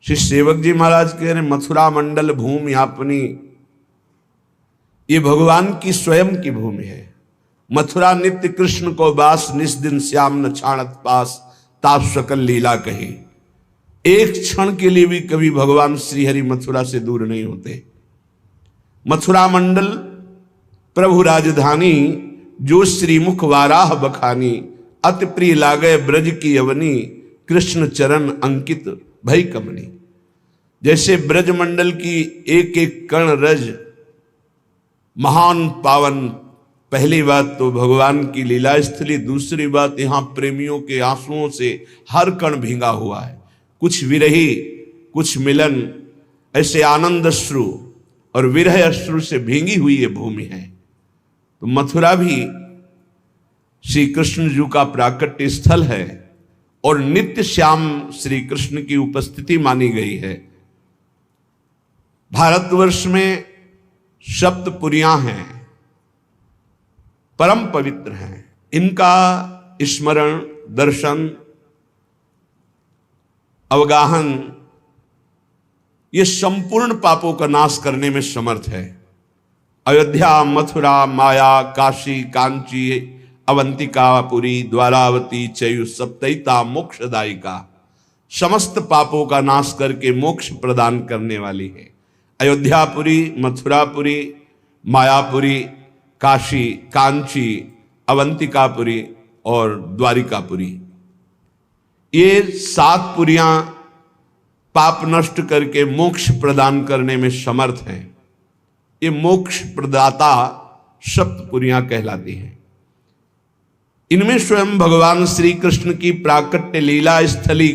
श्री सेवक जी महाराज कह रहे मथुरा मंडल भूमि अपनी, ये भगवान की स्वयं की भूमि है। मथुरा नित्य कृष्ण को बास, निस दिन श्याम न छाणत पास, ताप सकल लीला कही। एक क्षण के लिए भी कभी भगवान श्रीहरि मथुरा से दूर नहीं होते। मथुरा मंडल प्रभु राजधानी, जो श्रीमुख वाराह बखानी, अति प्रिय लागे ब्रज की अवनी, कृष्ण चरण अंकित भई कमनी। जैसे ब्रज मंडल की एक एक कण रज महान पावन। पहली बात तो भगवान की लीला स्थली, दूसरी बात यहां प्रेमियों के आंसुओं से हर कण भींगा हुआ है। कुछ विरही, कुछ मिलन, ऐसे आनंद अश्रु और विरह अश्रु से भींगी हुई ये भूमि है। तो मथुरा भी श्री कृष्ण जी का प्राकट्य स्थल है और नित्य श्याम श्री कृष्ण की उपस्थिति मानी गई है। भारतवर्ष में सप्तपुरियां हैं, परम पवित्र हैं। इनका स्मरण, दर्शन, अवगाहन ये संपूर्ण पापों का नाश करने में समर्थ है। अयोध्या, मथुरा, माया, काशी, कांची, अवंतिका, पुरी, द्वारावती, चयु सप्तैता मोक्षदायिका, समस्त पापों का नाश करके मोक्ष प्रदान करने वाली है। अयोध्यापुरी, मथुरापुरी, मायापुरी, काशी, कांची, अवंतिकापुरी और द्वारिकापुरी, ये 7 पुरियां पाप नष्ट करके मोक्ष प्रदान करने में समर्थ हैं। ये मोक्ष प्रदाता सप्तपुरियां कहलाती हैं। इनमें स्वयं भगवान श्री कृष्ण की प्राकट्य लीला स्थली,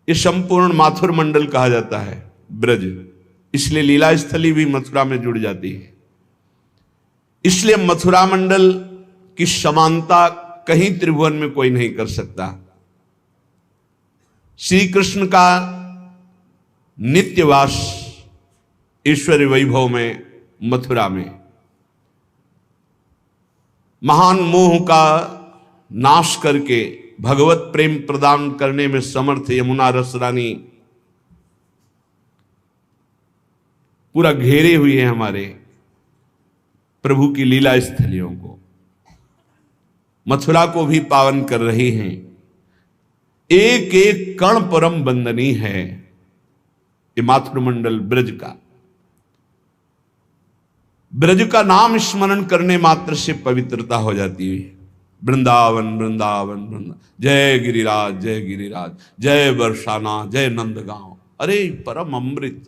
ये संपूर्ण माथुर मंडल कहा जाता है ब्रज, इसलिए लीला स्थली भी मथुरा में जुड़ जाती है। इसलिए मथुरा मंडल की समानता कहीं त्रिभुवन में कोई नहीं कर सकता। श्री कृष्ण का नित्यवास ईश्वरी वैभव में मथुरा में, महान मोह का नाश करके भगवत प्रेम प्रदान करने में समर्थ यमुना रस रानी पूरा घेरे हुए हैं हमारे प्रभु की लीला स्थलियों को। मथुरा को भी पावन कर रही हैं। एक एक कण परम बंदनी है ये मातृमंडल ब्रज का। ब्रज का नाम स्मरण करने मात्र से पवित्रता हो जाती है। वृंदावन वृंदावन वृंदावन, जय गिरिराज जय गिरिराज, जय बरसाना जय नंदगांव। अरे परम अमृत।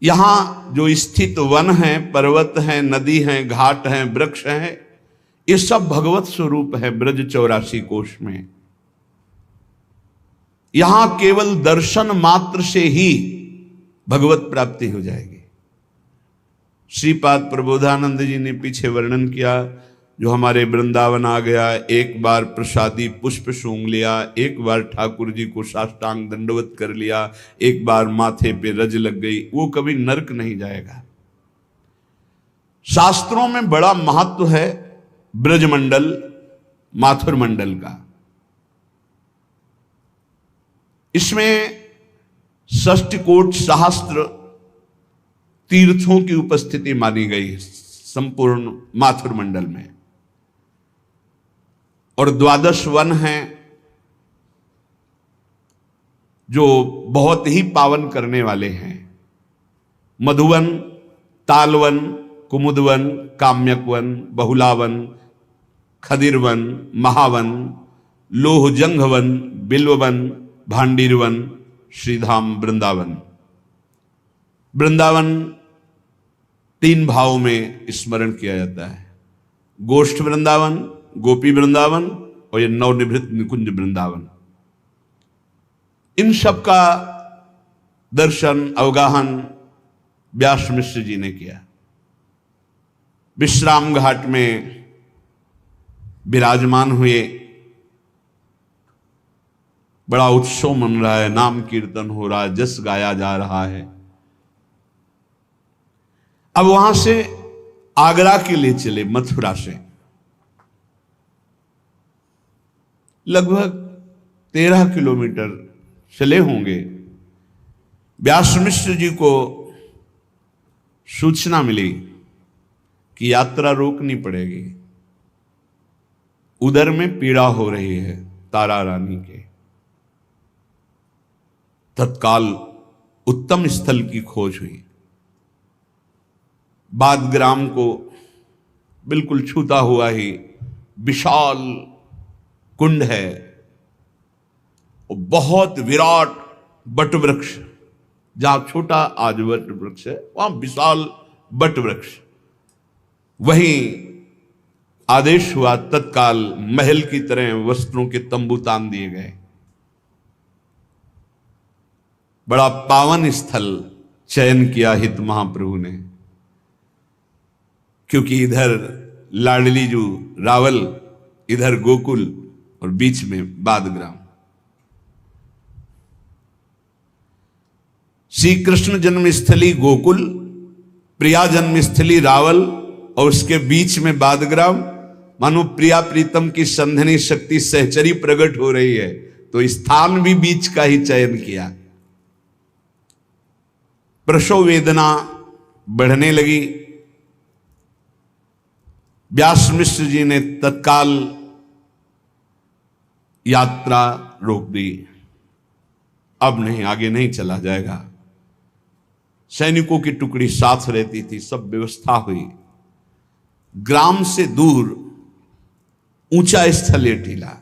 यहां जो स्थित वन है, पर्वत है, नदी है, घाट है, वृक्ष है, ये सब भगवत स्वरूप है ब्रज 84 कोश में। यहां केवल दर्शन मात्र से ही भगवत प्राप्ति हो जाएगी। श्रीपाद प्रबोधानंद जी ने पीछे वर्णन किया, जो हमारे वृंदावन आ गया, एक बार प्रसादी पुष्प सूंघ लिया, एक बार ठाकुर जी को साष्टांग दंडवत कर लिया, एक बार माथे पे रज लग गई, वो कभी नरक नहीं जाएगा। शास्त्रों में बड़ा महत्व है ब्रजमंडल माथुर मंडल का। इसमें षष्टिकोट सहस्त्र तीर्थों की उपस्थिति मानी गई संपूर्ण माथुर मंडल में, और 12 वन हैं जो बहुत ही पावन करने वाले हैं। मधुवन, तालवन, कुमुदवन, काम्यकवन, बहुलावन, खदिरवन, महावन, लोहजंघवन, बिल्ववन, भांडीरवन, श्रीधाम वृंदावन। वृंदावन 3 भावों में स्मरण किया जाता है, गोष्ठ वृंदावन, गोपी वृंदावन और ये नवनिभृत निकुंज वृंदावन। इन सब का दर्शन अवगाहन व्यास मिश्र जी ने किया। विश्राम घाट में विराजमान हुए, बड़ा उत्सव मन रहा है, नाम कीर्तन हो रहा है, जस गाया जा रहा है। अब वहां से आगरा के लिए चले, मथुरा से। लगभग 13 किलोमीटर चले होंगे। व्यास मिश्र जी को सूचना मिली कि यात्रा रोकनी पड़ेगी, उदर में पीड़ा हो रही है तारा रानी के। तत्काल उत्तम स्थल की खोज हुई। बादग्राम को बिल्कुल छूता हुआ ही विशाल कुंड है और बहुत विराट बट वृक्ष, जहां छोटा आज वट वृक्ष है वहां विशाल बट वृक्ष। वहीं आदेश हुआ, तत्काल महल की तरह वस्त्रों के तंबू तान दिए गए। बड़ा पावन स्थल चयन किया हित महाप्रभु ने, क्योंकि इधर लाडली जू रावल, इधर गोकुल और बीच में बादग्राम। श्री कृष्ण जन्मस्थली गोकुल, प्रिया जन्मस्थली रावल और उसके बीच में बादग्राम। मानो प्रिया प्रीतम की संधनी शक्ति सहचरी प्रकट हो रही है, तो स्थान भी बीच का ही चयन किया। प्रसव वेदना बढ़ने लगी। व्यास मिश्र जी ने तत्काल यात्रा रोक दी। अब नहीं, आगे नहीं चला जाएगा। सैनिकों की टुकड़ी साथ रहती थी, सब व्यवस्था हुई। ग्राम से दूर ऊंचा स्थल है टीला,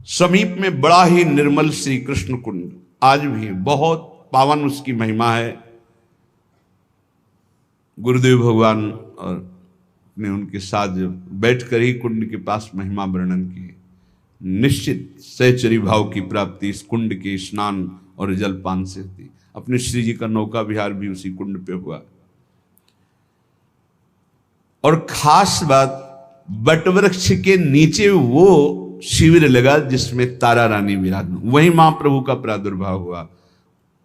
समीप में बड़ा ही निर्मल श्री कृष्ण कुंड, आज भी बहुत पावन उसकी महिमा है। गुरुदेव भगवान और ने उनके साथ बैठकर ही कुंड के पास महिमा वर्णन की। निश्चित सहचरी भाव की प्राप्ति इस कुंड के स्नान और जलपान से थी। अपने श्री जी का नौका विहार भी उसी कुंड पे हुआ। और खास बात, बटवृक्ष के नीचे वो शिविर लगा जिसमें तारा रानी विराजमान, वहीं महाप्रभु का प्रादुर्भाव हुआ।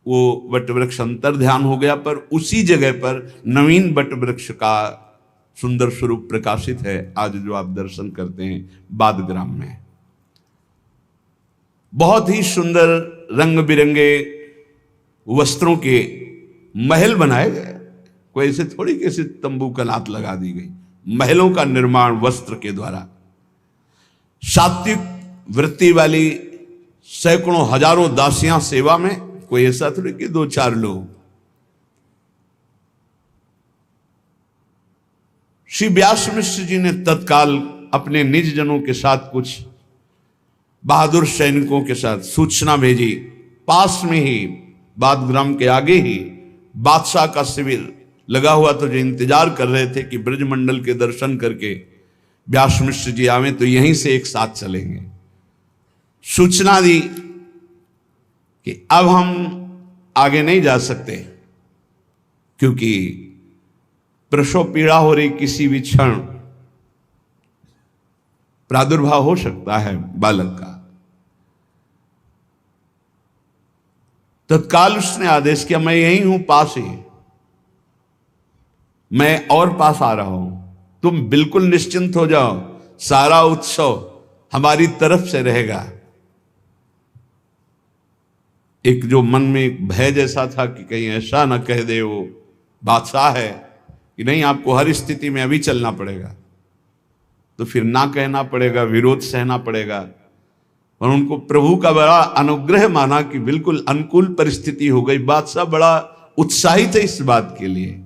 वो बटवृक्ष अंतर ध्यान हो गया, पर उसी जगह पर नवीन बटवृक्ष का सुंदर स्वरूप प्रकाशित है आज जो आप दर्शन करते हैं बादग्राम में। बहुत ही सुंदर रंग बिरंगे वस्त्रों के महल बनाए गए। कोई ऐसे थोड़ी कैसे तंबू कनात लगा दी गई। महलों का निर्माण वस्त्र के द्वारा। सात्विक वृत्ति वाली सैकड़ों हजारों दासियां सेवा में, कोई ऐसा थोड़ी कि 2-4 लोग। श्री व्यास मिश्र जी ने तत्काल अपने निज जनों के साथ, कुछ बहादुर सैनिकों के साथ सूचना भेजी। पास में ही बादग्राम के आगे ही बादशाह का शिविर लगा हुआ, तो जो इंतजार कर रहे थे कि ब्रजमंडल के दर्शन करके व्यास मिश्र जी आवे तो यहीं से एक साथ चलेंगे। सूचना दी कि अब हम आगे नहीं जा सकते, क्योंकि प्रसव पीड़ा हो रही, किसी भी क्षण प्रादुर्भाव हो सकता है बालक का। तत्काल उसने आदेश किया, मैं यही हूं पास ही, मैं और पास आ रहा हूं, तुम बिल्कुल निश्चिंत हो जाओ, सारा उत्सव हमारी तरफ से रहेगा। एक जो मन में एक भय जैसा था कि कहीं ऐसा ना कह दे वो बादशाह है कि नहीं, आपको हर स्थिति में अभी चलना पड़ेगा, तो फिर ना कहना पड़ेगा, विरोध सहना पड़ेगा। और उनको प्रभु का बड़ा अनुग्रह माना कि बिल्कुल अनुकूल परिस्थिति हो गई। बादशाह बड़ा उत्साहित है इस बात के लिए।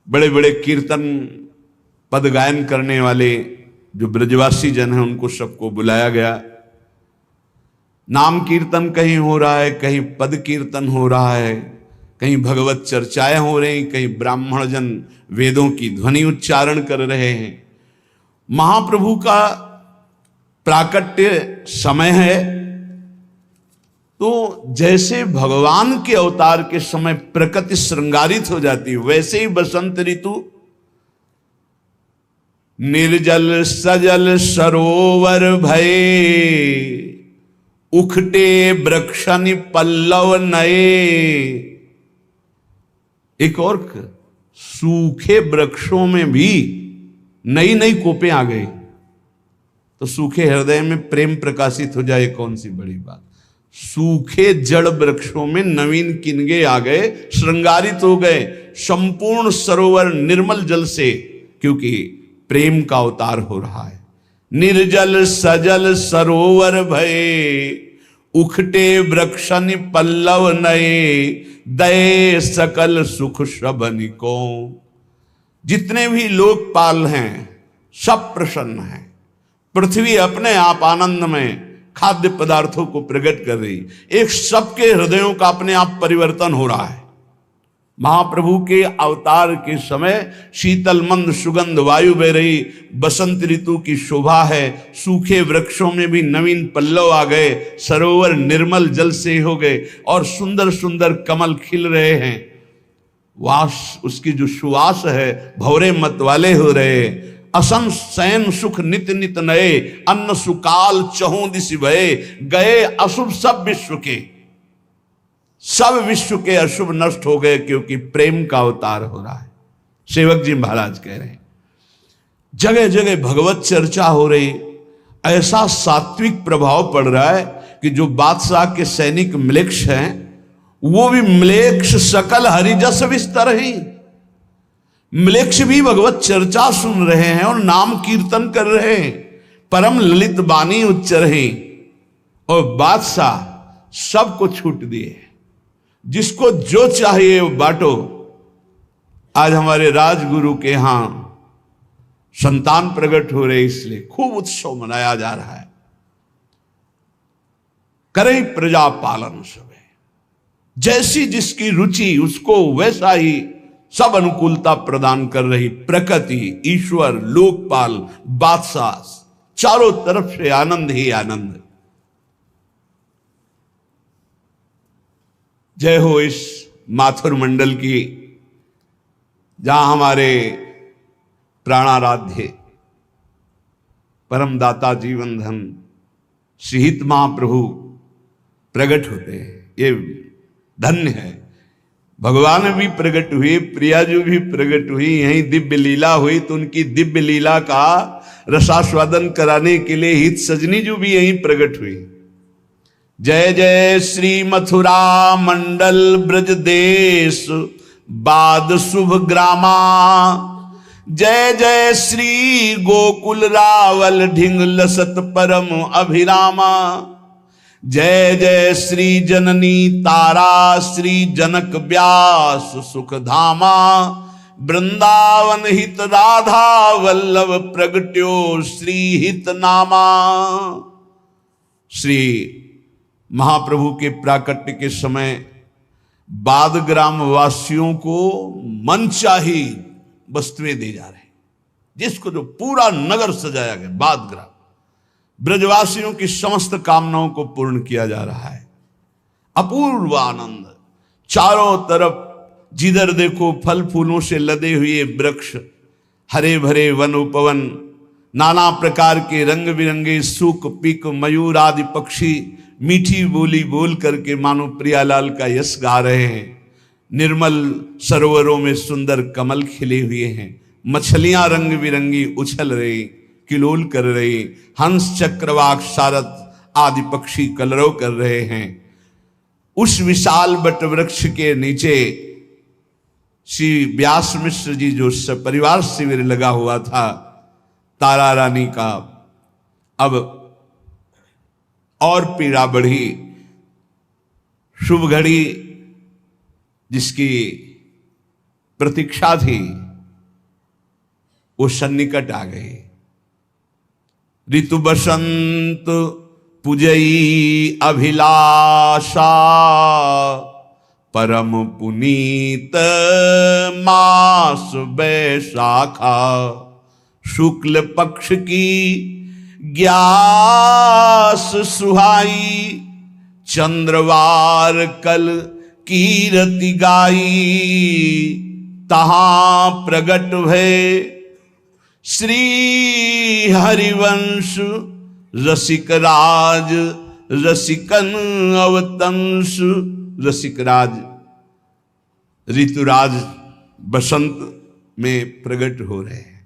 बड़े बड़े कीर्तन पद गायन करने वाले जो ब्रजवासी जन हैं उनको सबको बुलाया गया। नाम कीर्तन कहीं हो रहा है, कहीं पद कीर्तन हो रहा है, कहीं भगवत चर्चाएं हो रही, कहीं ब्राह्मण जन वेदों की ध्वनि उच्चारण कर रहे हैं। महाप्रभु का प्राकट्य समय है, तो जैसे भगवान के अवतार के समय प्रकृति श्रृंगारित हो जाती है, वैसे ही बसंत ऋतु निर्जल सजल सरोवर भये, उखटे वृक्षनि पल्लव नए। एक और सूखे वृक्षों में भी नई नई कोपें आ गई। तो सूखे हृदय में प्रेम प्रकाशित हो जाए, कौन सी बड़ी बात। सूखे जड़ वृक्षों में नवीन किनगे आ गए, श्रृंगारित हो गए संपूर्ण सरोवर निर्मल जल से, क्योंकि प्रेम का अवतार हो रहा है। निर्जल सजल सरोवर भये, उखटे वृक्षन पल्लव नए, दये सकल सुख श्रवनिको। जितने भी लोकपाल हैं सब प्रसन्न हैं। पृथ्वी अपने आप आनंद में खाद्य पदार्थों को प्रकट कर रही, एक सबके हृदयों का अपने आप परिवर्तन हो रहा है। महाप्रभु के अवतार के समय शीतल मंद सुगंध वायु बह रही, बसंत ऋतु की शोभा है, सूखे वृक्षों में भी नवीन पल्लव आ गए, सरोवर निर्मल जल से हो गए और सुंदर सुंदर कमल खिल रहे हैं। वास उसकी जो सुवास है भौरे मत वाले हो रहे। असम सैन सुख नित नित नए, अन्न सुकाल चहु दिशि भये, गए अशुभ सब विश्व के। सब विश्व के अशुभ नष्ट हो गए, क्योंकि प्रेम का अवतार हो रहा है। सेवक जी महाराज कह रहे हैं जगह जगह भगवत चर्चा हो रही, ऐसा सात्विक प्रभाव पड़ रहा है कि जो बादशाह के सैनिक म्लेच्छ हैं वो भी म्लेच्छ सकल हरिजस विस्तर ही। म्लेच्छ भी भगवत चर्चा सुन रहे हैं और नाम कीर्तन कर रहे हैं, परम ललित बानी उच्चर हैं, और बादशाह सबको छूट दिए, जिसको जो चाहिए वो बांटो। आज हमारे राजगुरु के यहां संतान प्रकट हो रहे, इसलिए खूब उत्सव मनाया जा रहा है। करे प्रजा पालन सब, जैसी जिसकी रुचि उसको वैसा ही सब अनुकूलता प्रदान कर रही प्रकृति, ईश्वर, लोकपाल, बादशाह, चारों तरफ से आनंद ही आनंद। जय हो इस माथुर मंडल की, जहां हमारे प्राणाराध्य परमदाता जीवन धन श्रीहित महाप्रभु प्रकट होते हैं। ये धन्य है। भगवान भी प्रकट हुए, प्रियाजू भी प्रकट हुई, यहीं दिव्य लीला हुई, तो उनकी दिव्य लीला का रसास्वादन कराने के लिए हित सजनी जो भी यहीं प्रकट हुई। जय जय श्री मथुरा मंडल ब्रज देश बाद शुभ ग्रामा, जय जय श्री गोकुल रावल ढिंग लसत परम अभिरामा, जय जय श्री जननी तारा श्री जनक व्यास सुख धामा, वृंदावन हित राधा वल्लभ प्रगट्यो श्री हित नामा। श्री महाप्रभु के प्राकट्य के समय बाद ग्राम वासियों को मनचाही वस्तुएं दी जा रही, जिसको जो पूरा नगर सजाया गया, बाद ग्राम ब्रजवासियों की समस्त कामनाओं को पूर्ण किया जा रहा है। अपूर्व आनंद, चारों तरफ जिधर देखो फल फूलों से लदे हुए वृक्ष, हरे भरे वन उपवन, नाना प्रकार के रंग बिरंगे सूक पीक मयूर आदि पक्षी मीठी बोली बोल करके मानो प्रियालाल का यश गा रहे हैं। निर्मल सरोवरों में सुंदर कमल खिले हुए हैं, मछलियां रंग बिरंगी उछल रही, किलोल कर रहे, हंस चक्रवाक सारथ आदि पक्षी कलरव कर रहे हैं। उस विशाल बट वृक्ष के नीचे श्री व्यास मिश्र जी जो परिवार शिविर लगा हुआ था तारा रानी का, अब और पीड़ा बढ़ी। शुभ घड़ी जिसकी प्रतीक्षा थी वो सन्निकट आ गई। ऋतु बसंत पुजई अभिलाषा, परम पुनीत मास बैसाखा, शुक्ल पक्ष की ग्यास सुहाई, चंद्रवार कल कीरति गाई, तहां प्रगट भय श्री हरिवंश, रसिक राज रसिकन अवतंस। रसिक राज ऋतुराज बसंत में प्रकट हो रहे हैं।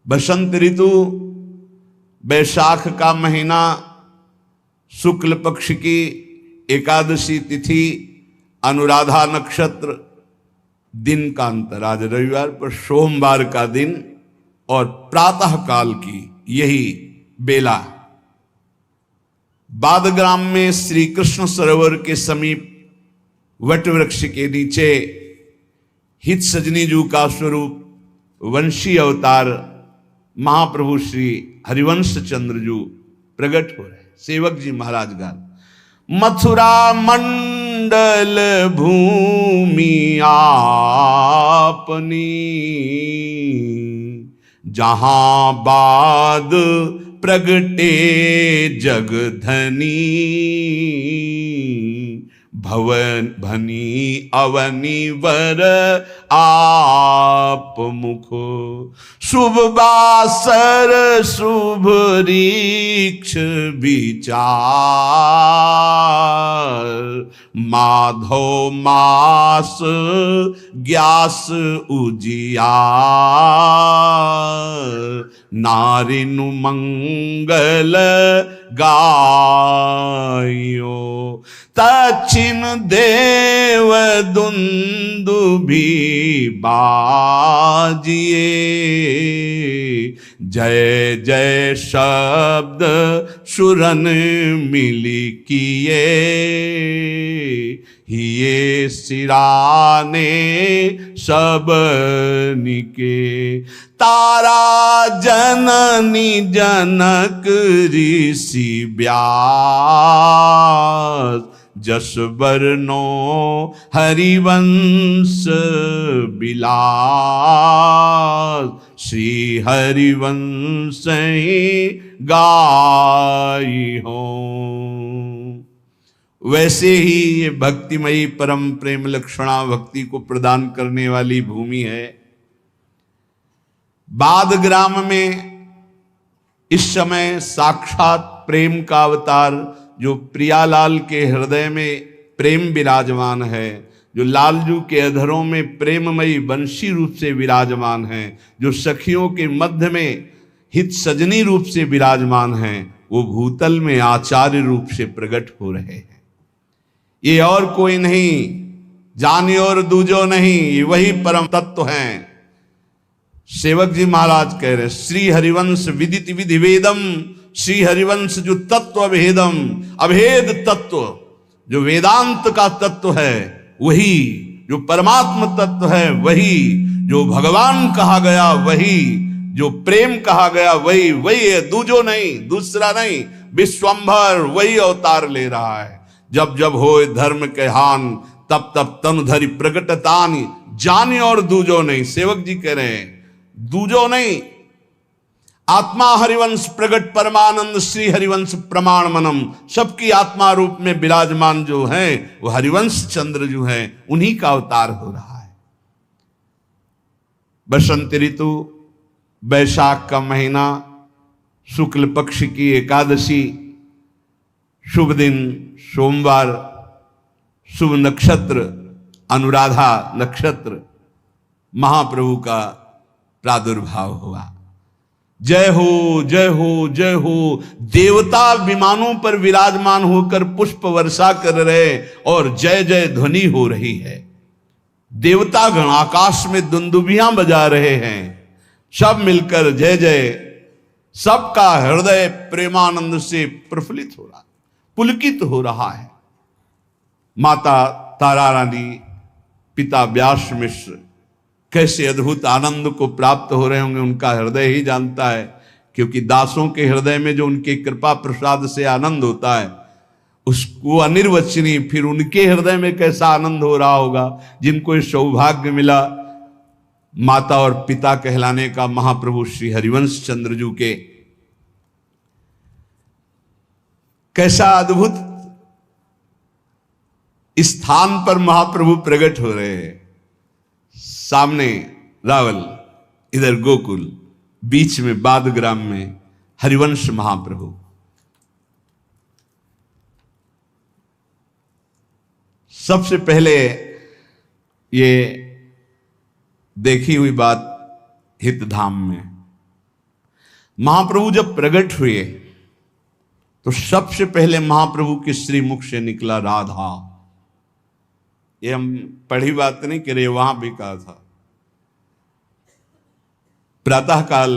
बसंत ऋतु बैसाख का महीना, शुक्ल पक्ष की एकादशी तिथि, अनुराधा नक्षत्र, दिन का अंतर, आज रविवार पर सोमवार का दिन और प्रातः काल की यही बेला। बादग्राम में श्री कृष्ण सरोवर के समीप वट वृक्ष के नीचे हित सजनी जू का स्वरूप वंशी अवतार महाप्रभु श्री हरिवंश चंद्र जू प्रकट हो रहे। सेवक जी महाराज गान, मथुरा मंडल भूमि आपनी, जहां बाद प्रगटे जगधनी, भवन भनी अवनी वर आप मुखो, शुभ बासर शुभ रीक्ष विचार, माधो मास ग्यास उजियार, नारिनु मंगल गायो, दक्षिण देव दुंदुभि बाजिए, जय जय शब्द सुरन मिली किए, हिये सिराने सब निके, तारा जननी जनक ऋषि व्यास, जस बरनो हरिवंश बिलास, श्री हरिवंश गाई हो। वैसे ही ये भक्तिमयी परम प्रेम लक्षणा भक्ति को प्रदान करने वाली भूमि है। बादग्राम में इस समय साक्षात प्रेम का अवतार जो प्रियालाल के हृदय में प्रेम विराजमान है, जो लालजू के अधरों में प्रेममयी बंशी रूप से विराजमान है, जो सखियों के मध्य में हित सजनी रूप से विराजमान है, वो भूतल में आचार्य रूप से प्रकट हो रहे हैं। ये और कोई नहीं, जानी और दूजो नहीं, ये वही परम तत्व हैं। सेवक जी महाराज कह रहे, श्री हरिवंश विदित विधि वेदम, श्री हरिवंश जो तत्व अभेदम, अभेद तत्व जो वेदांत का तत्व है, वही जो परमात्म तत्व है, वही जो भगवान कहा गया, वही जो प्रेम कहा गया, वही वही है, दूजो नहीं, दूसरा नहीं। विश्वंभर वही अवतार ले रहा है। जब जब होए धर्म के हान, तब तब तनु धरि प्रकटतानि, जाने और दूजो नहीं। सेवक जी कह रहे हैं दूजो नहीं, आत्मा हरिवंश प्रगट परमानंद श्री हरिवंश प्रमाण मनम, सबकी आत्मा रूप में विराजमान जो है वो हरिवंश चंद्र जो है, उन्हीं का अवतार हो रहा है। बसंत ऋतु, बैसाख का महीना, शुक्ल पक्ष की एकादशी, शुभ दिन सोमवार, शुभ नक्षत्र अनुराधा नक्षत्र, महाप्रभु का प्रादुर्भाव हुआ। जय हो जय हो जय हो। देवता विमानों पर विराजमान होकर पुष्प वर्षा कर रहे और जय जय ध्वनि हो रही है। देवता गण आकाश में दुंदुभियां बजा रहे हैं, सब मिलकर जय जय। सबका हृदय प्रेमानंद से प्रफुल्लित हो रहा, पुलकित हो रहा है। माता तारा रानी, पिता व्यास मिश्र कैसे अद्भुत आनंद को प्राप्त हो रहे होंगे, उनका हृदय ही जानता है। क्योंकि दासों के हृदय में जो उनके कृपा प्रसाद से आनंद होता है, उसको अनिर्वचनीय, फिर उनके हृदय में कैसा आनंद हो रहा होगा जिनको इस सौभाग्य मिला माता और पिता कहलाने का महाप्रभु श्री हरिवंश चंद्र जी के। कैसा अद्भुत स्थान पर महाप्रभु प्रकट हो रहे हैं। सामने रावल, इधर गोकुल, बीच में बादग्राम में हरिवंश महाप्रभु। सबसे पहले ये देखी हुई बात हितधाम में, महाप्रभु जब प्रकट हुए तो सबसे पहले महाप्रभु के श्रीमुख से निकला राधा। ये हम पढ़ी बात नहीं कर रहे, वहां भी कहा था। प्रातः काल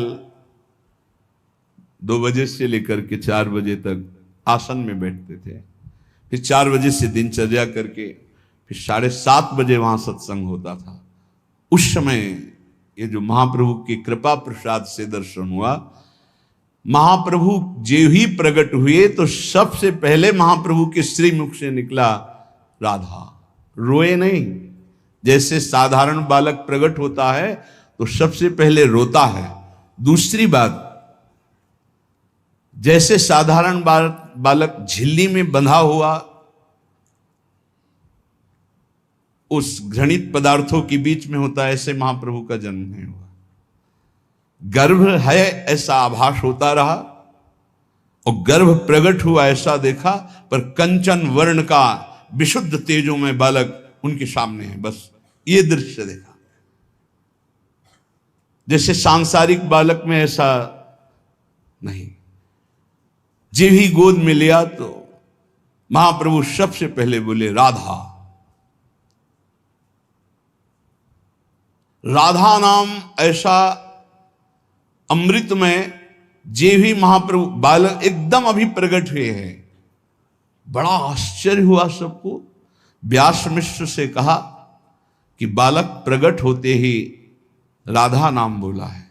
2 बजे से लेकर के 4 बजे तक आसन में बैठते थे, फिर 4 बजे से दिनचर्या करके फिर 7:30 बजे वहां सत्संग होता था। उस समय ये जो महाप्रभु की कृपा प्रसाद से दर्शन हुआ, महाप्रभु जो ही प्रकट हुए तो सबसे पहले महाप्रभु के श्रीमुख से निकला राधा। रोए नहीं, जैसे साधारण बालक प्रकट होता है तो सबसे पहले रोता है। दूसरी बात, जैसे साधारण बालक झिल्ली में बंधा हुआ उस घृणित पदार्थों के बीच में होता है, ऐसे महाप्रभु का जन्म नहीं हुआ। गर्भ है ऐसा आभास होता रहा और गर्भ प्रकट हुआ ऐसा देखा, पर कंचन वर्ण का विशुद्ध तेजों में बालक उनके सामने है। बस ये दृश्य देखा। जैसे सांसारिक बालक में ऐसा नहीं। जब ही गोद में लिया तो महाप्रभु सबसे पहले बोले राधा। राधा नाम ऐसा अमृत में जे भी महाप्रभु बालक एकदम अभी प्रकट हुए हैं। बड़ा आश्चर्य हुआ सबको। व्यास मिश्र से कहा कि बालक प्रकट होते ही राधा नाम बोला है।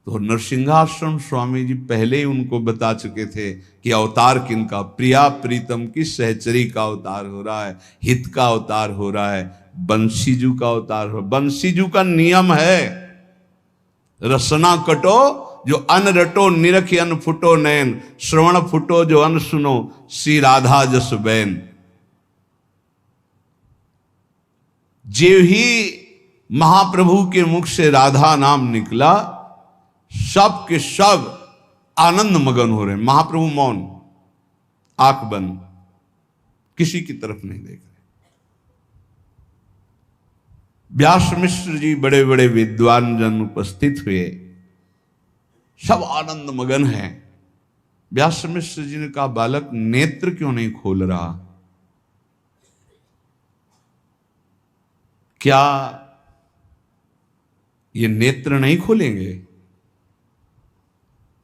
तो नरसिंहाश्रम स्वामी जी पहले ही उनको बता चुके थे कि अवतार किनका, प्रिया प्रीतम की सहचरी का अवतार हो रहा है, हित का अवतार हो रहा है, बंसीजू का अवतार हो। बंसीजू का नियम है, रसना कटो जो अन रटो, निरखि अन फुटो नैन, श्रवण फुटो जो अन सुनो, श्री राधा जस बैन। जे ही महाप्रभु के मुख से राधा नाम निकला, सब के सब आनंद मगन हो रहे। महाप्रभु मौन, आंख बंद, किसी की तरफ नहीं देख रहे। व्यास मिश्र जी बड़े बड़े विद्वान जन उपस्थित हुए, सब आनंद मगन हैं। व्यास मिश्र जी ने कहा, बालक नेत्र क्यों नहीं खोल रहा? क्या ये नेत्र नहीं खोलेंगे?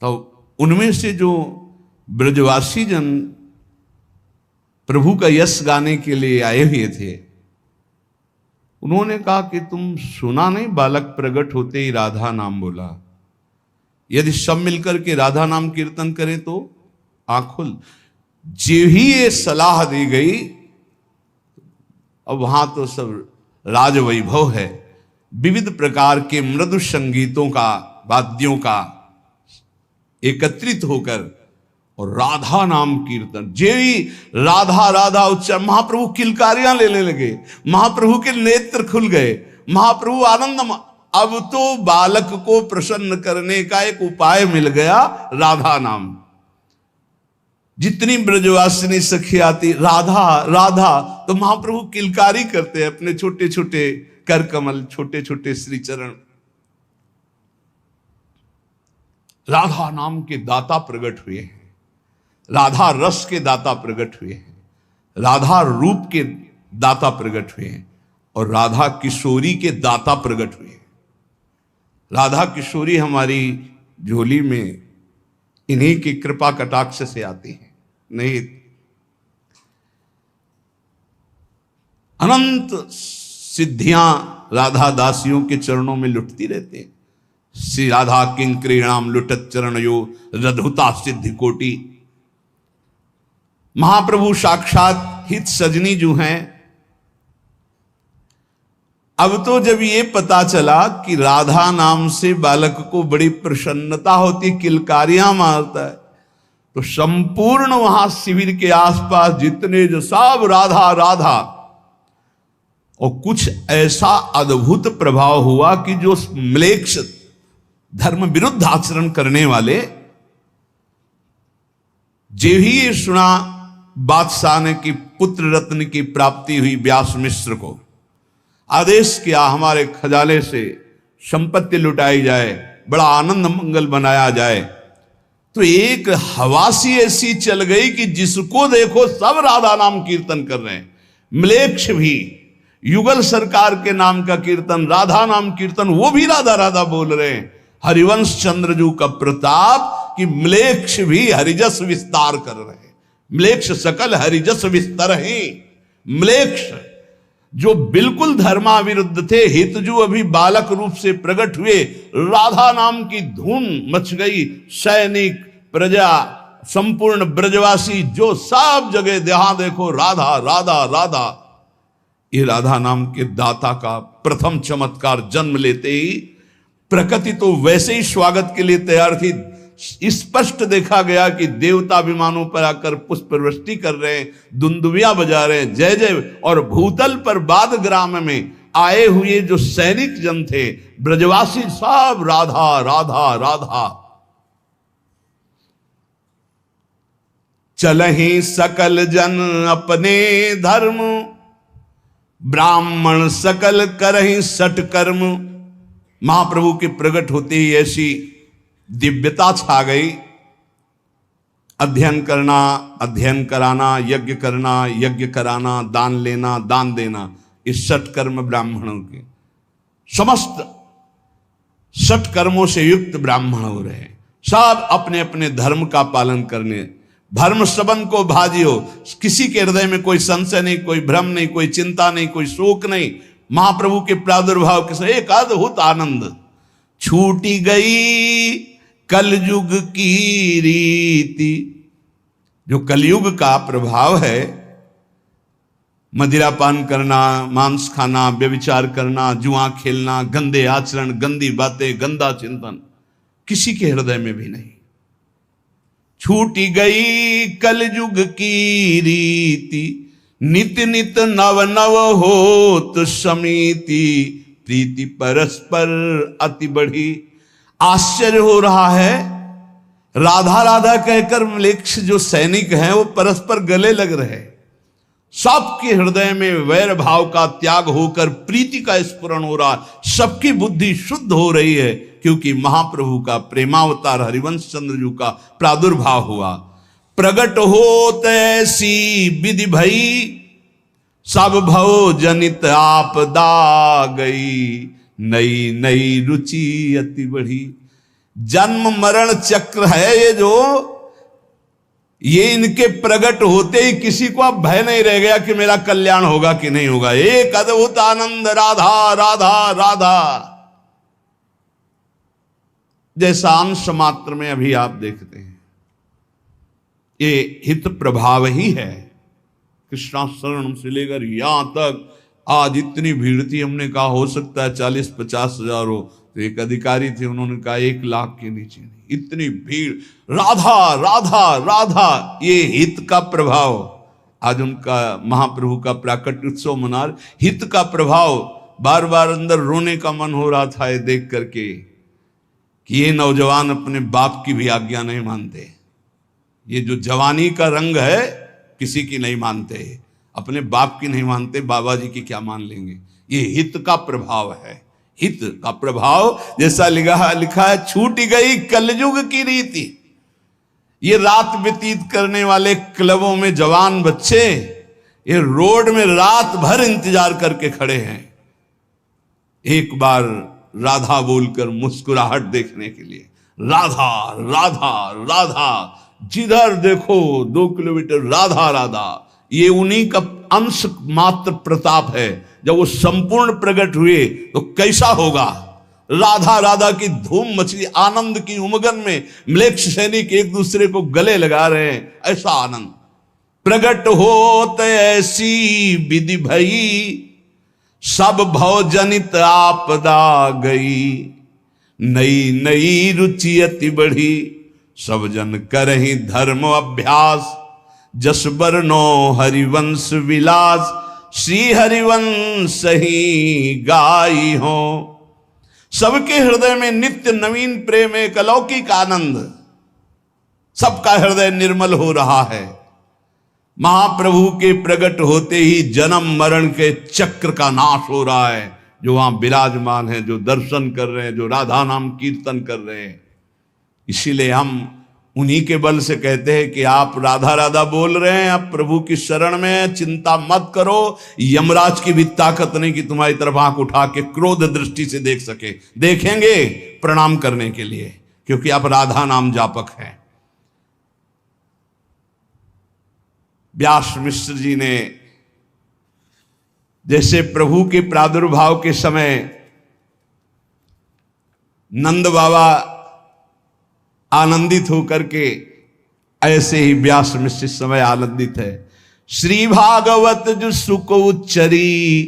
तो उनमें से जो ब्रजवासी जन प्रभु का यश गाने के लिए आए हुए थे, उन्होंने कहा कि तुम सुना नहीं, बालक प्रकट होते ही राधा नाम बोला। यदि सब मिलकर के राधा नाम कीर्तन करें तो आंख खुल। जो ही ये सलाह दी गई, अब वहां तो सब राजवैभव है, विविध प्रकार के मृदु संगीतों का, वाद्यों का एकत्रित होकर और राधा नाम कीर्तन। जे ही राधा राधा उच्चारण, महाप्रभु किलकारियां लेने लगे, महाप्रभु के नेत्र खुल गए, महाप्रभु आनंद। अब तो बालक को प्रसन्न करने का एक उपाय मिल गया, राधा नाम। जितनी ब्रजवासिनी सखी आती राधा राधा, तो महाप्रभु किलकारी करते हैं अपने छोटे छोटे कर कमल, छोटे छोटे श्री चरण। राधा नाम के दाता प्रकट हुए हैं, राधा रस के दाता प्रकट हुए हैं, राधा रूप के दाता प्रकट हुए हैं और राधा किशोरी के दाता प्रकट हुए हैं। राधा किशोरी हमारी झोली में इन्हीं की कृपा कटाक्ष से आती है। नहीं, अनंत सिद्धियां राधा दासियों के चरणों में लुटती रहती हैं। श्री राधा किंक्रीणाम लुटत चरणयो रधुता सिद्धि कोटि। महाप्रभु साक्षात हित सजनी जो हैं। अब तो जब ये पता चला कि राधा नाम से बालक को बड़ी प्रसन्नता होती, किलकारियां मारता है, तो संपूर्ण वहां शिविर के आसपास जितने जो सब राधा राधा, और कुछ ऐसा अद्भुत प्रभाव हुआ कि जो म्लेच्छ धर्म विरुद्ध आचरण करने वाले, जे ही ये सुना बादशाह ने कि पुत्र रत्न की प्राप्ति हुई, व्यास मिश्र को आदेश किया हमारे खजाने से संपत्ति लुटाई जाए, बड़ा आनंद मंगल बनाया जाए। तो एक हवासी ऐसी चल गई कि जिसको देखो सब राधा नाम कीर्तन कर रहे हैं। म्लेच्छ भी युगल सरकार के नाम का कीर्तन, राधा नाम कीर्तन, वो भी राधा राधा बोल रहे हैं। हरिवंश चंद्रजू का प्रताप कि म्लेच्छ भी हरिजस विस्तार कर रहे हैं। म्लेच्छ सकल हरिजस विस्तर ही। म्लेच्छ जो बिल्कुल धर्माविरुद्ध थे, हितजू अभी बालक रूप से प्रकट हुए, राधा नाम की धूम मच गई। सैनिक, प्रजा, संपूर्ण ब्रजवासी जो सब जगह जहां देखो राधा राधा राधा। ये राधा नाम के दाता का प्रथम चमत्कार जन्म लेते ही प्रकृति तो वैसे ही स्वागत के लिए तैयार थी। स्पष्ट देखा गया कि देवता विमानों पर आकर पुष्प वृष्टि कर रहे हैं, दुंदुबियां बजा रहे हैं, जय जय। और भूतल पर बाद ग्राम में आए हुए जो सैनिक जन थे, ब्रजवासी, सब राधा राधा राधा। चलहि सकल जन अपने धर्म, ब्राह्मण सकल करहि सठ कर्म। महाप्रभु के प्रकट होते ही ऐसी दिव्यता छा गई। अध्ययन करना, अध्ययन कराना, यज्ञ करना, यज्ञ कराना, दान लेना, दान देना, इस सठ कर्म ब्राह्मणों के। समस्त सठ कर्मों से युक्त ब्राह्मण हो रहे हैं। सब अपने अपने धर्म का पालन करने, धर्म सबन को भाजियो। किसी के हृदय में कोई संशय नहीं, कोई भ्रम नहीं, कोई चिंता नहीं, कोई शोक नहीं। महाप्रभु के प्रादुर्भाव के साथ एक अद्भुत आनंद। छूटी गई कलयुग की रीति। जो कलयुग का प्रभाव है, मदिरापान करना, मांस खाना, व्यभिचार करना, जुआ खेलना, गंदे आचरण, गंदी बातें, गंदा चिंतन, किसी के हृदय में भी नहीं। छूटी गई कलयुग की रीति, नित नित नव नव होत समीति, प्रीति परस्पर अति बढ़ी। आश्चर्य हो रहा है, राधा राधा कहकर म्लेच्छ जो सैनिक हैं वो परस्पर गले लग रहे हैं। सबके हृदय में वैर भाव का त्याग होकर प्रीति का स्फुरण हो रहा। सबकी बुद्धि शुद्ध हो रही है, क्योंकि महाप्रभु का प्रेमावतार हरिवंश चंद्रजू का प्रादुर्भाव हुआ। प्रगट होत ऐसी विधि भई, सब भव जनित आपदा गई, नई नई रुचि अति बढ़ी। जन्म मरण चक्र है ये जो, ये इनके प्रकट होते ही किसी को अब भय नहीं रह गया कि मेरा कल्याण होगा कि नहीं होगा। एक अद्भुत आनंद, राधा राधा राधा। जैसा अंश मात्र में अभी आप देखते हैं, ये हित प्रभाव ही है। कृष्णाशरण से लेकर यहां तक आज इतनी भीड़ थी, हमने कहा हो सकता है 40-50 हजार हो। तो एक अधिकारी थे, उन्होंने कहा 1 लाख के नीचे नहीं। इतनी भीड़, राधा राधा राधा, ये हित का प्रभाव। आज उनका महाप्रभु का प्राकट्य उत्सव मना, हित का प्रभाव। बार बार अंदर रोने का मन हो रहा था ये देख करके कि ये नौजवान अपने बाप की भी आज्ञा नहीं मानते। ये जो जवानी का रंग है, किसी की नहीं मानते, अपने बाप की नहीं मानते, बाबा जी की क्या मान लेंगे। ये हित का प्रभाव है, हित का प्रभाव। जैसा लिखा है, छूट गई कलयुग की रीति। ये रात व्यतीत करने वाले क्लबों में जवान बच्चे, ये रोड में रात भर इंतजार करके खड़े हैं एक बार राधा बोलकर मुस्कुराहट देखने के लिए। राधा राधा राधा, जिधर देखो 2 किलोमीटर राधा राधा। ये उन्हीं का अंश मात्र प्रताप है। जब वो संपूर्ण प्रकट हुए तो कैसा होगा। राधा राधा की धूम मची, आनंद की उमगन में म्लेच्छ सैनिक एक दूसरे को गले लगा रहे हैं। ऐसा आनंद प्रकट होत ऐसी विधि भई, सब भव जनित आपदा गई, नई नई रुचि अति बढ़ी, सब जन करहि धर्म अभ्यास, जस बरनो हरिवंश विलास, श्री हरिवंश ही गाई हो। सबके हृदय में नित्य नवीन प्रेम, एक अलौकिक आनंद, सबका हृदय निर्मल हो रहा है। महाप्रभु के प्रकट होते ही जन्म मरण के चक्र का नाश हो रहा है। जो वहां विराजमान है, जो दर्शन कर रहे हैं, जो राधा नाम कीर्तन कर रहे हैं। इसीलिए हम उन्हीं के बल से कहते हैं कि आप राधा राधा बोल रहे हैं, आप प्रभु की शरण में, चिंता मत करो। यमराज की भी ताकत नहीं कि तुम्हारी तरफ आंख उठा के क्रोध दृष्टि से देख सके। देखेंगे प्रणाम करने के लिए, क्योंकि आप राधा नाम जापक हैं। व्यास मिश्र जी ने जैसे प्रभु के प्रादुर्भाव के समय नंद बाबा आनंदित होकर के, ऐसे ही व्यास मिश्र इस समय आनंदित है। श्री भागवत जो सुख उच्चरी,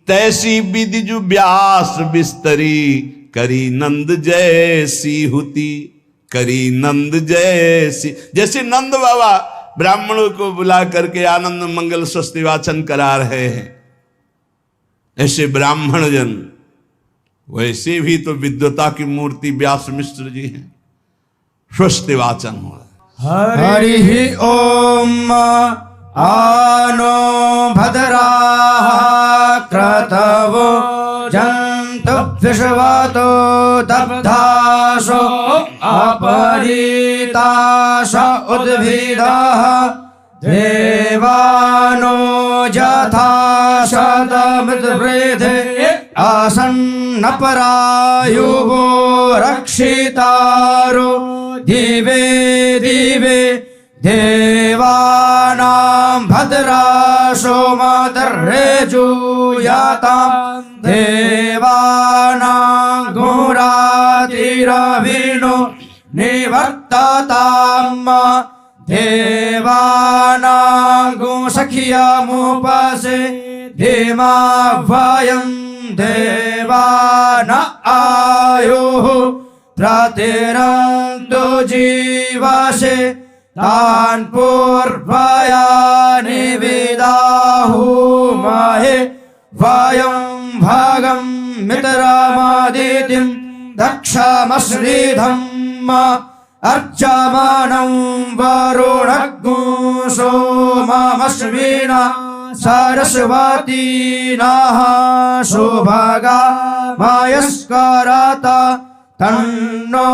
तैसी विधि जो व्यास बिस्तरी, करी नंद जैसी हुती, करी नंद जैसी। जैसे नंद बाबा ब्राह्मणों को बुला करके आनंद मंगल स्वस्ति वाचन करा रहे हैं, ऐसे ब्राह्मण जन, वैसे भी तो विद्वता की मूर्ति व्यास मिश्र जी हैं। स्वस्ति वाचन हो। हरि ओम आनो भद्राः क्रतवो जन्तु विश्वतो दब्धासो अपरीतास उद्भिदाः देवानो यथा शतमृतवृद्धे आसन्नपरायुवो रक्षितारो दिवे दिवे देवानां भद्रासो मदर्रेजुयातां देवानां घोरातिरविनो निवर्तताम् देवानां गोसखियमुपसे धीमा वयं देवान आयुः प्रतिरन्तु जीवसे तान् पूर्वयानि विदाहुमहे वयं भगं मित्रमादितिं दक्षमश्रीधम् अर्चमानं वरुणग्ं सोममश्विना सरस्वती नः सुभगा मयस्करता तन्नो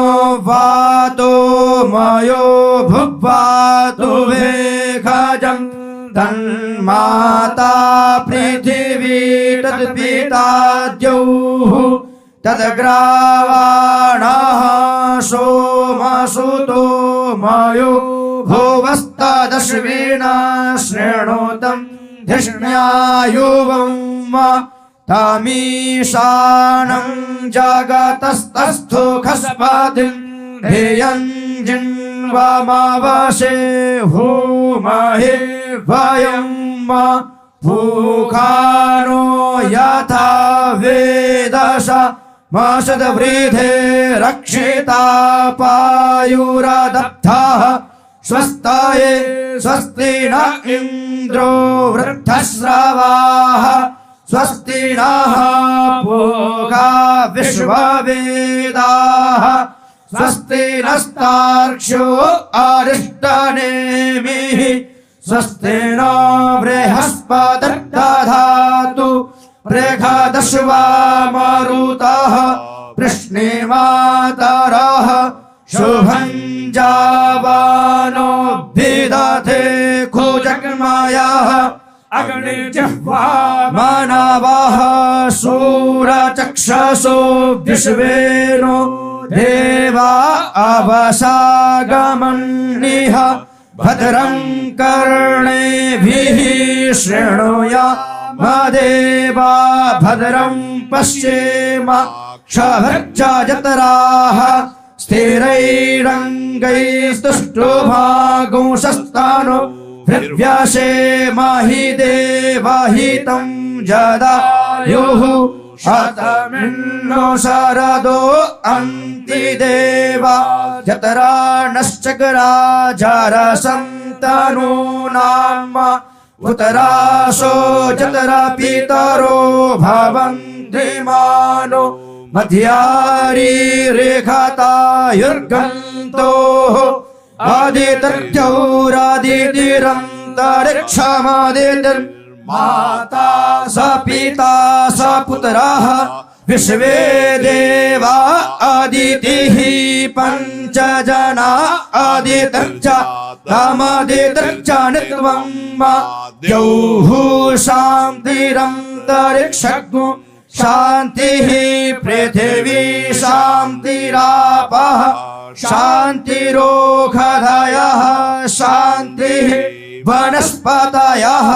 वातो मयो भुवातु वेखजं तन्माता पृथिवी तत्पिता द्यौः तद्ग्रावाणः सोमसुतो मयो भुवस्तदश्विना शृणोतं धिष्ण्यायुवं तमीशानं जगतस्तस्थो खस्पतिं धियं जिन्वमवशे भूमहे वयं भूखानो यथा वेदश माशदवृधे रक्षिता पायुरदब्धाः स्वस्ताये स्वस्ति न इन्द्रो वृद्धश्रवाः स्वस्ति नः पूषा विश्ववेदाः स्वस्ति नस्तार्क्ष्यो अरिष्टनेमिः स्वस्ति न बृहस्पतिर्दधातु बृहदश्वा मरुतः वृष्णिमातरः शुभं जावानो विदधे खुजग्मयः अग्निजिह्वा मानवः शूरचक्षसो विश्वेनो देवा अवसागमन्निह भद्रं कर्णेभिः शृणुयामदेवा भद्रं पश्येम क्षभर्जत्राः स्थिरैरङ्गैस्तुष्टुभागुंसस्तानो हृव्यासे महि देवहितं जदायुः शतमिन्नो शरदो अन्ति देवा जतरा नश्चक्रा जरसन्तनूनाम् उतरासो जतरा पितरो भवन्ति मध्यारी रेखातायुर्गन्तोः आदित्यौरादितिरन्तरिक्षमादितिर् माता स पिता स पुत्रः विश्वे देवा अदितिः पंच जना अदितश्च कामदितश्च नित्यं द्यौः शान्तिरन्तरिक्षं शान्तिः पृथिवी शान्तिरापः शान्तिरोषधयः शान्तिः वनस्पतयः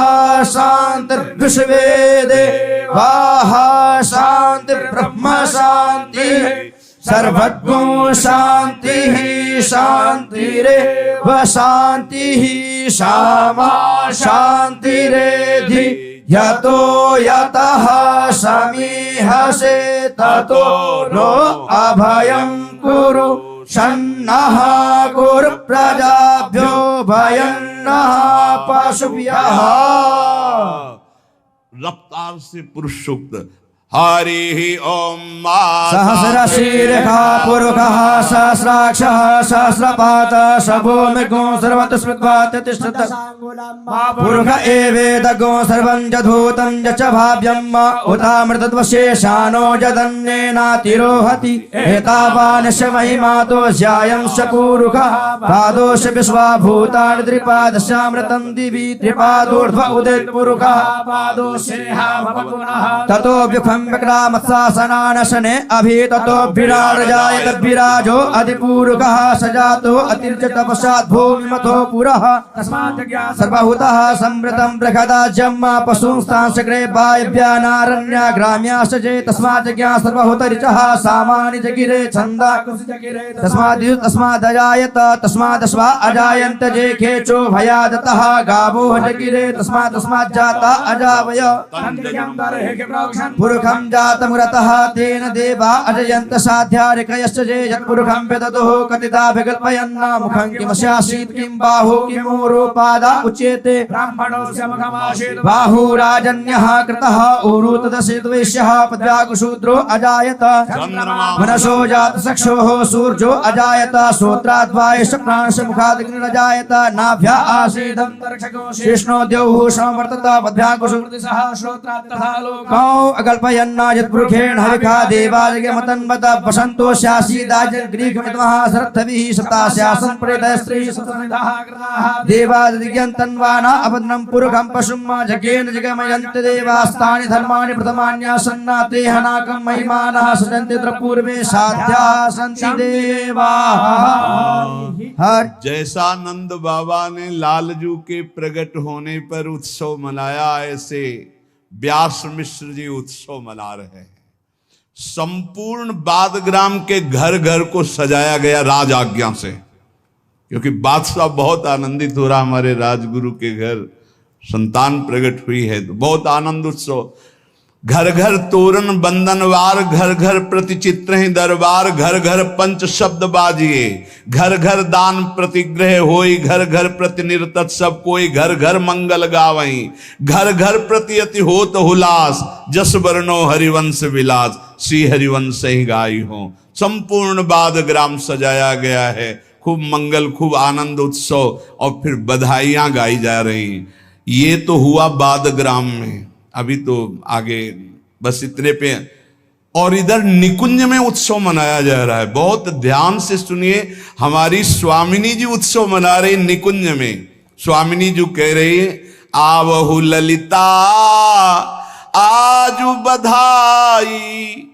शान्तिर्विश्वे देवाः शान्तिर्ब्रह्म शान्तिः सर्वज्ञो शान्तिः शान्तिरेव शान्तिः क्षमा शान्तिरेधि यतो यतः समीहसे ततो नो अभयं कुरु सन्नः कुरु प्रजाभ्यो भयं नः पशुभ्यः। रफ्तार से पुरुष सूक्त। हरि ओम सहस्रशीर्षः पुरुषः सहस्राक्षः सहस्रपातः शभोमिगो सर्वतः स्मृत्वा तिष्ठतः पुरुष एवेदगो सर्वं जधूतं च भाव्यम् उतामृतत्वशेषानो जदन्येनातिरोहति एतावानश्च महिमातो ज्यायंश्च पुरुषः पादोश्च विश्वाभूतानि त्रिपादश्चामृतं दिवि त्रिपादोर्ध्व उदित पुरुषः पादोश्चेहा भवपुनः ततो व्युखं विक्रामत्सासनानशने अभि ततो विराजयत विराजो अधिपूरुकः सजातो अतिर्ज तपसात् भूमिमथो पुरः सर्वभूतः संवृतं बृहदाज्यम् पशुंस्तांशग्रे वायव्यानारण्या ग्राम्याश्च जे तस्मात् ज्ञा सर्वभूतरिचः सामानि जगिरे छन्दा तस्मादजायत तस्मादश्वा अजायन्त जे खेचो भयादतः गावो जगिरे तस्मात् जाता अजावय पुरुषं जातमुरतः तेन देवा अजयन्त साध्यारिकयश्च जे यत्पुरुषं विदधुः कथिता विकल्पयन् मुखं किमस्यासीत् किं बाहु किमूरोपादा उच्यते ब्राह्मणोऽस्य मुखमासीत् बाहुराजन्यः कृतः ऊरु तदसिद्वैश्यः पद्यागुशूद्रो अजायत मनसो जात चक्षुः सूर्यो अजायत श्रोत्राद्वायश्च प्राणस्य मुखादग्निरजायत नाभ्या आसीदन्तरिक्षको कृष्णो द्यौः समवर्तत पद्यागुशूर्दिसः श्रोत्रात् तथा लोकौ अकल्पयन्ना यत्पुरुषेण हविखा देवाजगमतन्वत वसन्तो स्यासीदाजन् ग्रीकमित्वः सरत्थभिः सतास्यासन् प्रेतः स्त्री सतनिधाः कृताः देवादिज्ञन्तन्वाना अपद्नं पुरुषं पशुं जगेन जगमयन्ति देवास्तानि धर्माणि प्रथमान्यासन्ना ते हनाकं महिमानः सजन्ति पूर्वे साध्या सन्ति देवाः। जैसा नंद बाबा ने लालजू के प्रकट होने पर उत्सव मनाया, ऐसे व्यास मिश्र जी उत्सव मना रहे हैं। संपूर्ण बादग्राम के घर घर को सजाया गया राज आज्ञा से, क्योंकि बादशाह बहुत आनंदित हो रहा, हमारे राजगुरु के घर संतान प्रकट हुई है, तो बहुत आनंद उत्सव। घर घर तोरण बंदनवार, घर घर प्रतिचित्र दरबार, घर घर पंच शब्द बाजिए, घर घर दान प्रतिग्रह होई, घर घर प्रति निर्तत सब कोई, घर घर मंगल गावई, घर घर प्रति अति होत हुलास, जस वर्णो हरिवंश विलास, श्री हरिवंश ही गाई हो। संपूर्ण बादग्राम सजाया गया है, खूब मंगल, खूब आनंद उत्सव, और फिर बधाइयां गाई जा रही। ये तो हुआ बादग्राम में, अभी तो आगे बस इतने पे। और इधर निकुंज में उत्सव मनाया जा रहा है, बहुत ध्यान से सुनिए। हमारी स्वामिनी जी उत्सव मना रही निकुंज में। स्वामिनी जी कह रही है, आवहु ललिता आजु बधाई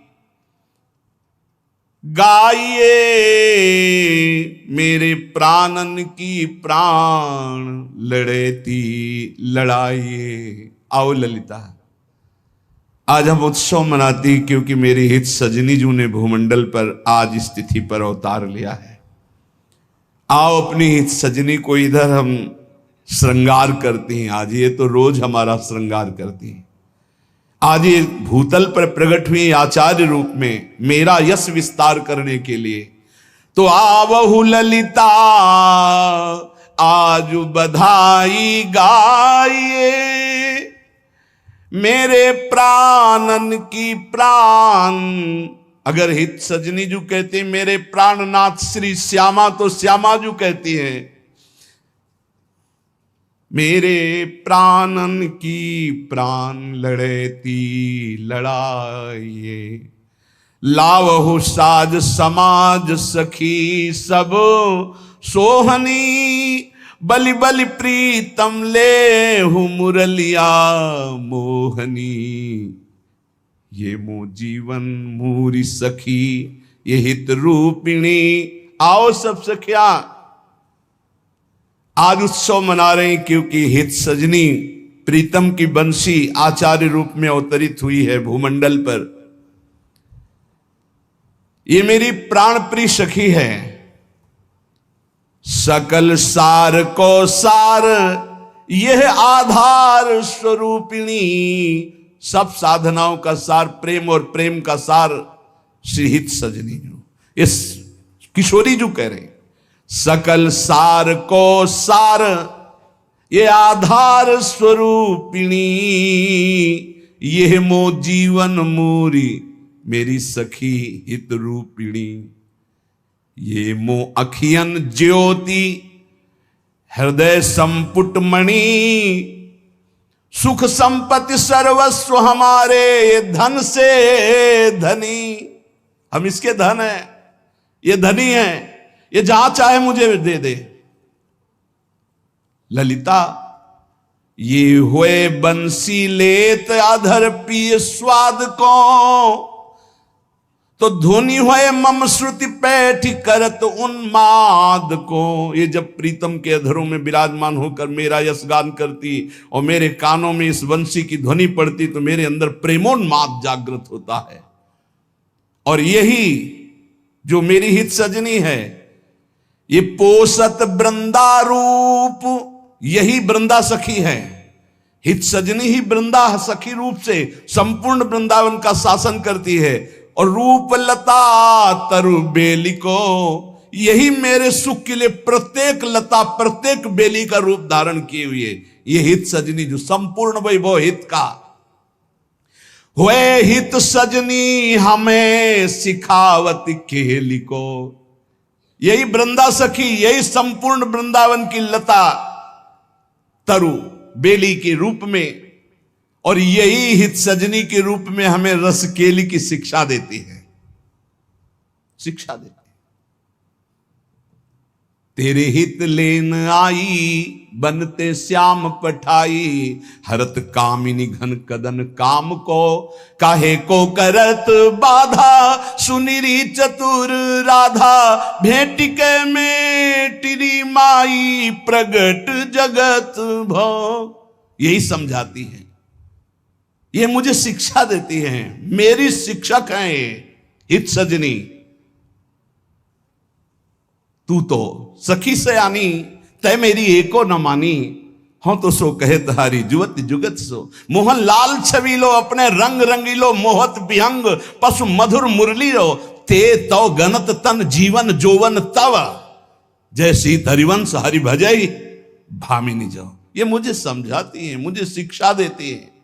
गाइए, मेरे प्राणन की प्राण लड़ेती लड़ाइए। आओ ललिता, आज हम उत्सव मनाती क्योंकि मेरी हित सजनी जू ने भूमंडल पर आज इस तिथि पर अवतार लिया है। आओ अपनी हित सजनी को इधर हम श्रृंगार करती हैं। आज ये तो रोज हमारा श्रृंगार करती हैं। आज ये भूतल पर प्रकट हुई आचार्य रूप में मेरा यश विस्तार करने के लिए। तो आवहु ललिता आज बधाई गाइए, मेरे प्राणन की प्राण। अगर हित सजनी जू कहती मेरे प्राणनाथ श्री श्यामा, तो श्यामा जू कहती है मेरे प्राणन की प्राण लड़ेती लड़ाइए, लावहु साज समाज सखी सब सोहनी, बलि बलि प्रीतम ले हु मुरलिया मोहनी। ये मो जीवन मूरी सखी ये हित रूपिणी। आओ सब सखिया, आज उत्सव मना रहे हैं क्योंकि हित सजनी प्रीतम की बंसी आचार्य रूप में अवतरित हुई है भूमंडल पर। ये मेरी प्राण प्रिय सखी है, सकल सार को सार यह आधार स्वरूपिणी। सब साधनाओं का सार प्रेम और प्रेम का सार श्री हित सजनी। इस किशोरी जो कह रहे हैं सकल सार को सार ये आधार स्वरूपिणी, यह मो जीवन मूरी मेरी सखी हित रूपिणी। ये मो अखियन ज्योति हृदय संपुट मणि, सुख संपत्ति सर्वस्व हमारे ये धन से धनी। हम इसके धन है, ये धनी है, ये जहां चाहे मुझे दे दे। ललिता ये हुए बंसी लेत अधर पिय स्वाद को, तो धुनी हुए मम श्रुति पैठ करत उन्माद को। ये जब प्रीतम के अधरों में विराजमान होकर मेरा यशगान करती और मेरे कानों में इस बंसी की ध्वनि पड़ती तो मेरे अंदर प्रेमोन्माद जागृत होता है। और यही जो मेरी हित सजनी है, ये पोषत वृंदारूप, यही वृंदा सखी है। हित सजनी ही वृंदा सखी रूप से संपूर्ण वृंदावन का शासन करती है। और रूप लता तरु बेली को, यही मेरे सुख के लिए प्रत्येक लता प्रत्येक बेली का रूप धारण किए हुए ये हित सजनी जो संपूर्ण वैभव हित का। हुए हित सजनी हमें सिखावत खेली को, यही वृंदा सखी, यही संपूर्ण वृंदावन की लता तरु बेली के रूप में, और यही हित सजनी के रूप में हमें रस केली की शिक्षा देती है, शिक्षा देती है। तेरे हित लेन आई बनते श्याम पठाई, हरत कामिनी घन कदन काम को, काहे को करत बाधा सुनिरी चतुर राधा, भेंट के में टिरी माई प्रगट जगत भो। यही समझाती है, ये मुझे शिक्षा देती है, मेरी शिक्षक हैं हित सजनी। तू तो सखी सयानी तय मेरी एको न मानी, हम तो सो कहे तहारी जुवत जुगत सो। मोहन लाल छबीलो अपने रंग रंगीलो, मोहत विहंग पशु मधुर मुरली रो, ते तो गणत तन जीवन जोवन तव, जय सीत हरिवंश हरि भजई भामिनी जाओ। ये मुझे समझाती है, मुझे शिक्षा देती है।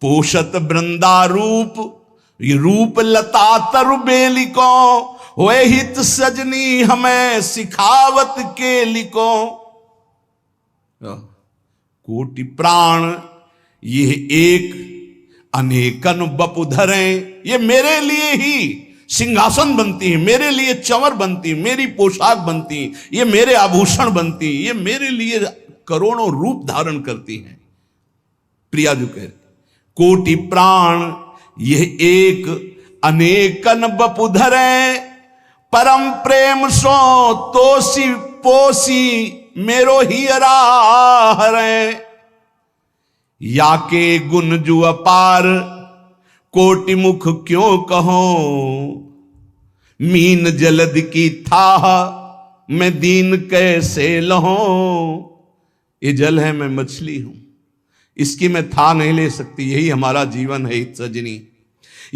पोषत वृंदारूप ये रूप लता तरु बेली को, वे हित सजनी हमें सिखावत के लिको। कोटि प्राण ये एक अनेकन बपु धरे, ये मेरे लिए ही सिंहासन बनती है, मेरे लिए चंवर बनती, मेरी पोशाक बनती, ये मेरे आभूषण बनती, ये मेरे लिए करोड़ों रूप धारण करती हैं। प्रिया जो कह कोटि प्राण यह एक अनेकन बपु धरे, परम प्रेम सो तोसी पोसी मेरो हियरा हरे। या के गुण जु अपार कोटि मुख क्यों कहो, मीन जलद की थाह मैं दीन कैसे लहो। ये जल है, मैं मछली हूं, इसकी मैं था नहीं ले सकती, यही हमारा जीवन है हित सजनी।